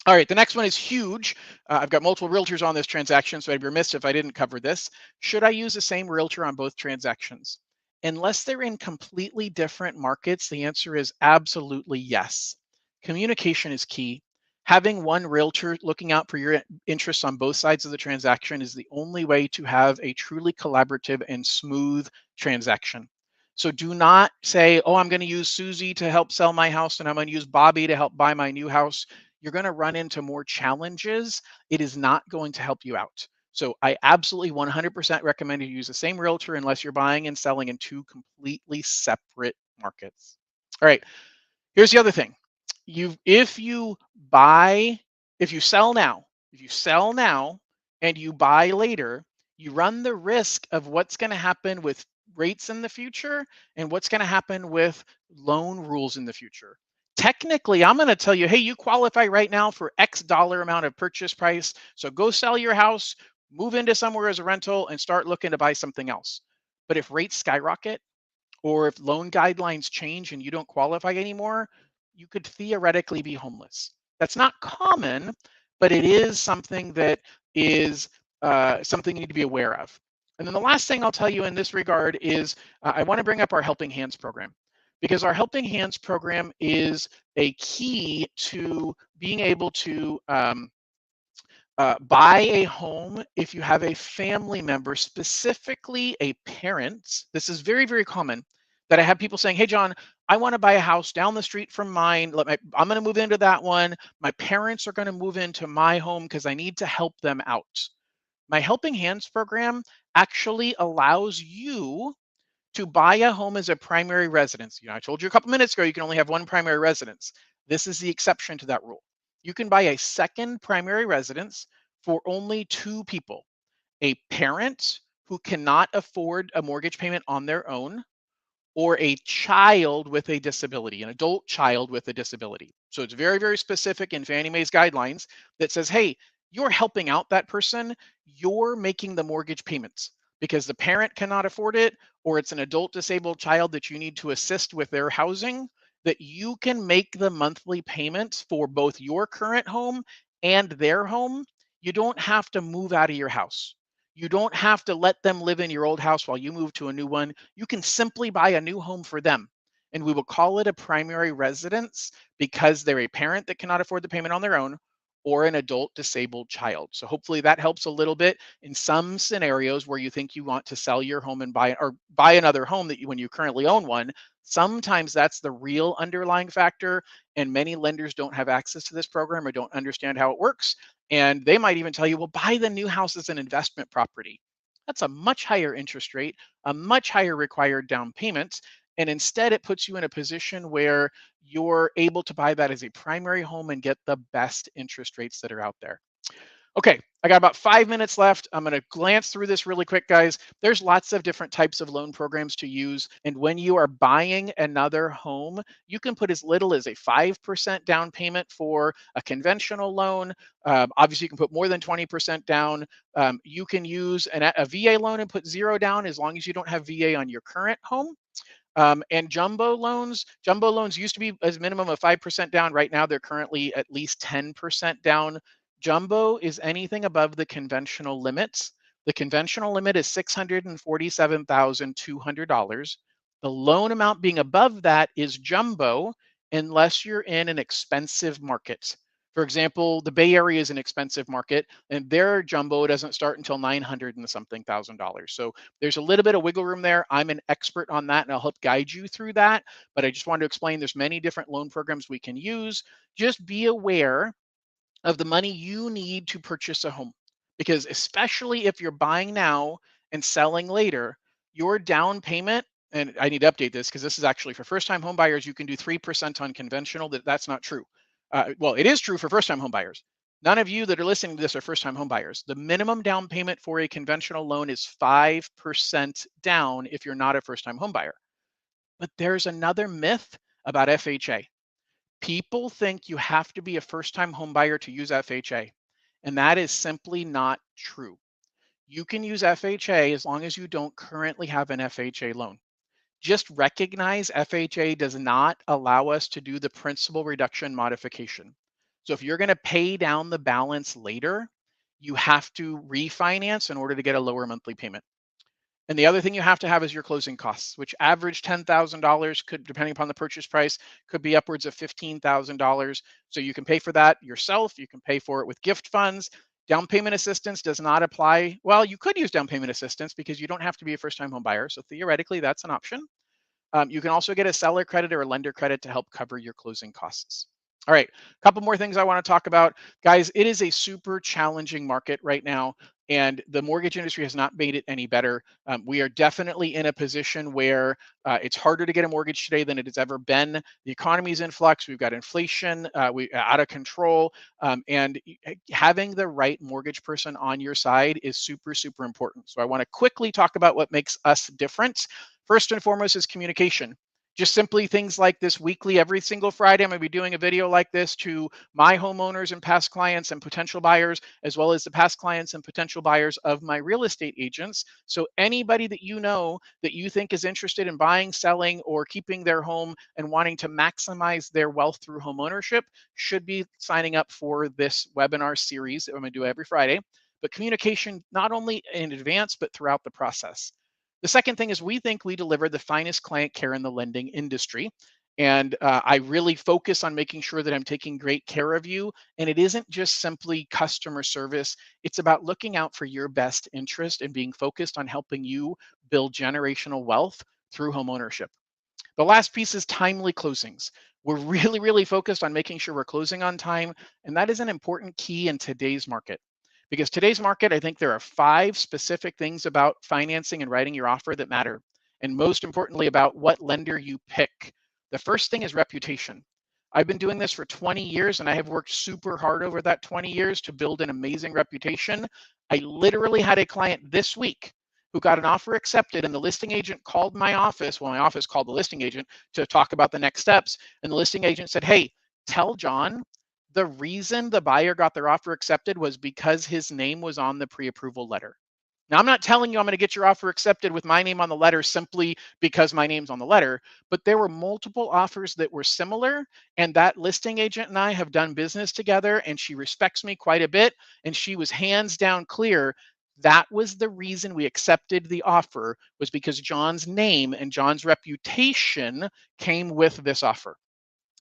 All right, the next one is huge. I've got multiple realtors on this transaction, so I'd be remiss if I didn't cover this. Should I use the same realtor on both transactions? Unless they're in completely different markets, the answer is absolutely yes. Communication is key. Having one realtor looking out for your interests on both sides of the transaction is the only way to have a truly collaborative and smooth transaction. So do not say, oh, I'm going to use Susie to help sell my house and I'm going to use Bobby to help buy my new house. You're going to run into more challenges. It is not going to help you out. So I absolutely 100% recommend you use the same realtor unless you're buying and selling in two completely separate markets. All right, here's the other thing. If you buy, if you sell now, if you sell now and you buy later, you run the risk of what's going to happen with rates in the future and what's going to happen with loan rules in the future. Technically, I'm going to tell you, hey, you qualify right now for X dollar amount of purchase price. So go sell your house, move into somewhere as a rental, and start looking to buy something else. But if rates skyrocket, or if loan guidelines change and you don't qualify anymore, you could theoretically be homeless. That's not common, but it is something that is something you need to be aware of. And then the last thing I'll tell you in this regard is I want to bring up our Helping Hands program, because our Helping Hands program is a key to being able to buy a home if you have a family member, specifically a parent. This is very, very common that I have people saying, hey, John, I want to buy a house down the street from mine. I'm going to move into that one. My parents are going to move into my home because I need to help them out. My Helping Hands program actually allows you to buy a home as a primary residence. I told you a couple minutes ago you can only have one primary residence. This is the exception to that rule. You can buy a second primary residence for only two people: a parent who cannot afford a mortgage payment on their own, or a child with a disability, an adult child with a disability. So it's very, very specific in Fannie Mae's guidelines that says, hey, you're helping out that person, you're making the mortgage payments because the parent cannot afford it, or it's an adult disabled child that you need to assist with their housing, that you can make the monthly payments for both your current home and their home. You don't have to move out of your house. You don't have to let them live in your old house while you move to a new one. You can simply buy a new home for them. And we will call it a primary residence because they're a parent that cannot afford the payment on their own, or an adult disabled child. So hopefully that helps a little bit in some scenarios where you think you want to sell your home and buy another home that when you currently own one. Sometimes that's the real underlying factor, and many lenders don't have access to this program or don't understand how it works. And they might even tell you, well, buy the new house as an investment property. That's a much higher interest rate, a much higher required down payment. And instead, it puts you in a position where you're able to buy that as a primary home and get the best interest rates that are out there. Okay, I got about 5 minutes left. I'm going to glance through this really quick, guys. There's lots of different types of loan programs to use. And when you are buying another home, you can put as little as a 5% down payment for a conventional loan. Obviously, you can put more than 20% down. You can use a VA loan and put zero down as long as you don't have VA on your current home. And jumbo loans used to be as minimum of 5% down. Right now, they're currently at least 10% down. Jumbo is anything above the conventional limits. The conventional limit is $647,200. The loan amount being above that is jumbo unless you're in an expensive market. For example, the Bay Area is an expensive market, and their jumbo doesn't start until 900 and something thousand dollars. So there's a little bit of wiggle room there. I'm an expert on that, and I'll help guide you through that. But I just wanted to explain there's many different loan programs we can use. Just be aware of the money you need to purchase a home. Because especially if you're buying now and selling later, your down payment, and I need to update this because this is actually for first time home buyers, you can do 3% on conventional. That's not true. Well, it is true for first time home buyers. None of you that are listening to this are first time home buyers. The minimum down payment for a conventional loan is 5% down if you're not a first time home buyer. But there's another myth about FHA. People think you have to be a first time home buyer to use FHA, and that is simply not true. You can use FHA as long as you don't currently have an FHA loan. Just recognize FHA does not allow us to do the principal reduction modification. So if you're going to pay down the balance later, you have to refinance in order to get a lower monthly payment. And the other thing you have to have is your closing costs, which average $10,000, could, depending upon the purchase price, could be upwards of $15,000. So you can pay for that yourself. You can pay for it with gift funds. Down payment assistance does not apply. Well, you could use down payment assistance because you don't have to be a first-time home buyer. So theoretically, that's an option. You can also get a seller credit or a lender credit to help cover your closing costs. All right, a couple more things I want to talk about. Guys, it is a super challenging market right now, and the mortgage industry has not made it any better. We are definitely in a position where it's harder to get a mortgage today than it has ever been. The economy is in flux. We've got inflation, we out of control, and having the right mortgage person on your side is super, super important. So I want to quickly talk about what makes us different. First and foremost is communication. Just simply things like this weekly, every single Friday, I'm going to be doing a video like this to my homeowners and past clients and potential buyers, as well as the past clients and potential buyers of my real estate agents. So anybody that you know that you think is interested in buying, selling, or keeping their home and wanting to maximize their wealth through home ownership should be signing up for this webinar series that I'm going to do every Friday. But communication, not only in advance, but throughout the process. The second thing is we think we deliver the finest client care in the lending industry. And I really focus on making sure that I'm taking great care of you. And it isn't just simply customer service, it's about looking out for your best interest and being focused on helping you build generational wealth through home ownership. The last piece is timely closings. We're really, really focused on making sure we're closing on time. And that is an important key in today's market. Because today's market, I think there are 5 specific things about financing and writing your offer that matter. And most importantly, about what lender you pick. The first thing is reputation. I've been doing this for 20 years and I have worked super hard over that 20 years to build an amazing reputation. I literally had a client this week who got an offer accepted, and the listing agent called my office. Well, my office called the listing agent to talk about the next steps. And the listing agent said, "Hey, tell John the reason the buyer got their offer accepted was because his name was on the pre-approval letter." Now, I'm not telling you I'm going to get your offer accepted with my name on the letter simply because my name's on the letter, but there were multiple offers that were similar. And that listing agent and I have done business together, and she respects me quite a bit. And she was hands down clear. That was the reason we accepted the offer, was because John's name and John's reputation came with this offer.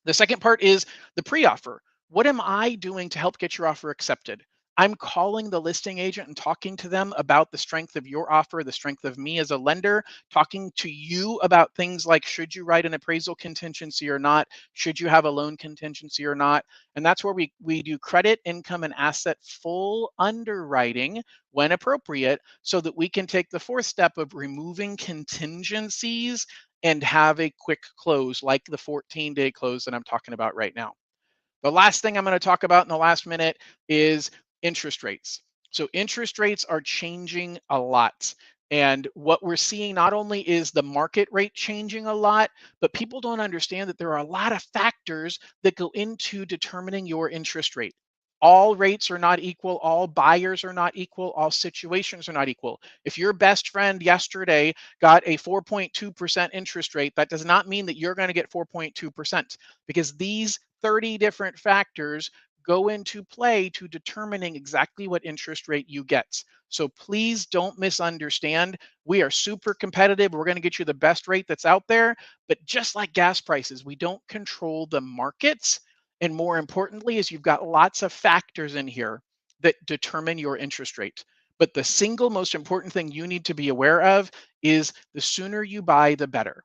The second part is the pre-offer. What am I doing to help get your offer accepted? I'm calling the listing agent and talking to them about the strength of your offer, the strength of me as a lender, talking to you about things like, should you write an appraisal contingency or not? Should you have a loan contingency or not? And that's where we do credit, income, and asset full underwriting when appropriate, so that we can take the fourth step of removing contingencies and have a quick close, like the 14-day close that I'm talking about right now. The last thing I'm going to talk about in the last minute is interest rates. So interest rates are changing a lot. And what we're seeing not only is the market rate changing a lot, but people don't understand that there are a lot of factors that go into determining your interest rate. All rates are not equal. All buyers are not equal. All situations are not equal. If your best friend yesterday got a 4.2% interest rate, that does not mean that you're going to get 4.2%, because these 30 different factors go into play to determining exactly what interest rate you get. So please don't misunderstand. We are super competitive. We're going to get you the best rate that's out there. But just like gas prices, we don't control the markets. And more importantly, is you've got lots of factors in here that determine your interest rate. But the single most important thing you need to be aware of is the sooner you buy, the better.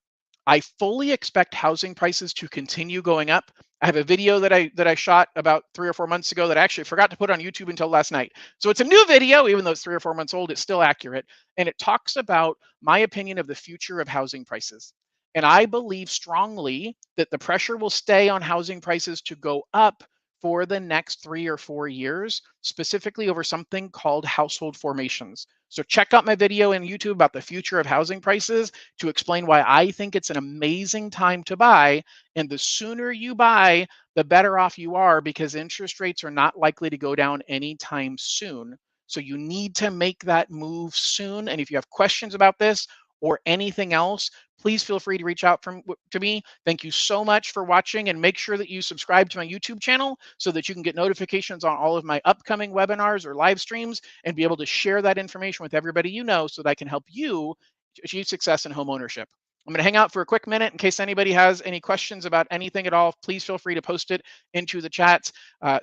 I fully expect housing prices to continue going up. I have a video that I shot about 3 or 4 months ago that I actually forgot to put on YouTube until last night. So it's a new video, even though it's 3 or 4 months old, it's still accurate. And it talks about my opinion of the future of housing prices. And I believe strongly that the pressure will stay on housing prices to go up for the next 3 or 4 years, specifically over something called household formations. So check out my video on YouTube about the future of housing prices to explain why I think it's an amazing time to buy. And the sooner you buy, the better off you are because interest rates are not likely to go down anytime soon. So you need to make that move soon. And if you have questions about this or anything else, please feel free to reach out to me. Thank you so much for watching, and make sure that you subscribe to my YouTube channel so that you can get notifications on all of my upcoming webinars or live streams and be able to share that information with everybody you know so that I can help you achieve success in home ownership. I'm going to hang out for a quick minute in case anybody has any questions about anything at all. Please feel free to post it into the chat.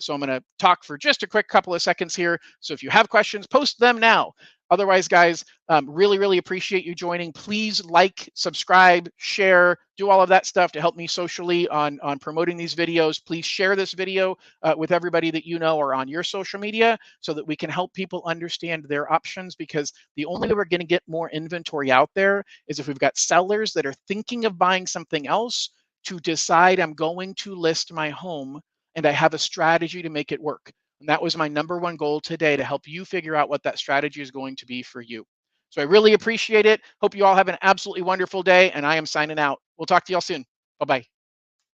So I'm going to talk for just a quick couple of seconds here. So if you have questions, post them now. Otherwise, guys, really, really appreciate you joining. Please like, subscribe, share, do all of that stuff to help me socially on promoting these videos. Please share this video with everybody that you know or on your social media so that we can help people understand their options, because the only way we're going to get more inventory out there is if we've got sellers that are thinking of buying something else to decide I'm going to list my home and I have a strategy to make it work. And that was my number one goal today, to help you figure out what that strategy is going to be for you. So I really appreciate it. Hope you all have an absolutely wonderful day, and I am signing out. We'll talk to y'all soon. Bye-bye.